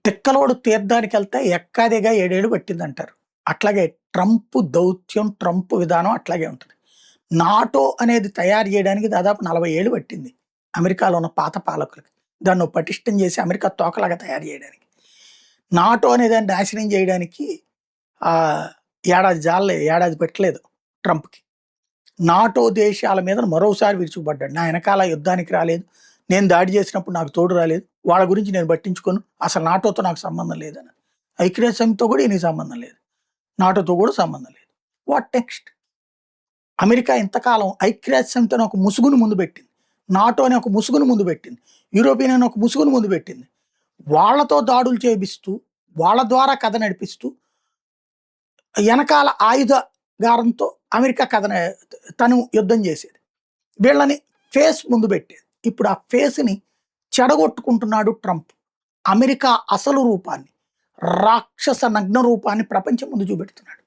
తిక్కలోడు తీర్థానికి వెళ్తే ఎక్కాదిగా 7 ఏళ్ళు పట్టిందంటారు. అట్లాగే ట్రంప్ దౌత్యం, ట్రంప్ విధానం అట్లాగే ఉంటది. నాటో అనేది తయారు చేయడానికి దాదాపు 40 ఏళ్ళు పట్టింది. అమెరికాలో ఉన్న పాత పాలకులకి. దాన్ని పటిష్టం చేసి అమెరికా తోకలాగా తయారు చేయడానికి. నాటో అనే దాన్ని నాశనం చేయడానికి ఏడాది జాలలేదు, ఏడాది పెట్టలేదు ట్రంప్‌కి. నాటో దేశాల మీద మరోసారి విరుచుకుపడ్డాడు. నా వెనకాల యుద్ధానికి రాలేదు. నేను దాడి చేసినప్పుడు నాకు తోడు రాలేదు. వాళ్ళ గురించి నేను పట్టించుకోను. అసలు నాటోతో నాకు సంబంధం లేదని. ఐక్యరాజ్య సమితితో కూడా ఈయనకి సంబంధం లేదు. నాటోతో కూడా సంబంధం లేదు. What next? అమెరికా ఇంతకాలం ఐక్యరాజ్య సమితి అని ఒక ముసుగును ముందు పెట్టింది. నాటో అని ఒక ముసుగును ముందు పెట్టింది. యూరోపియన్ అని ఒక ముసుగును ముందు పెట్టింది. వాళ్ళతో దాడులు చేపిస్తూ, వాళ్ళ ద్వారా కథ నడిపిస్తూ, వెనకాల ఆయుధగారంతో అమెరికా తను యుద్ధం చేసేది. వీళ్ళని ఫేస్ ముందు పెట్టేది. ఇప్పుడు ఆ ఫేస్ని చెడగొట్టుకుంటున్నాడు ట్రంప్. అమెరికా అసలు రూపాన్ని, రాక్షస నగ్న రూపాన్ని ప్రపంచం ముందు చూపెడుతున్నాడు.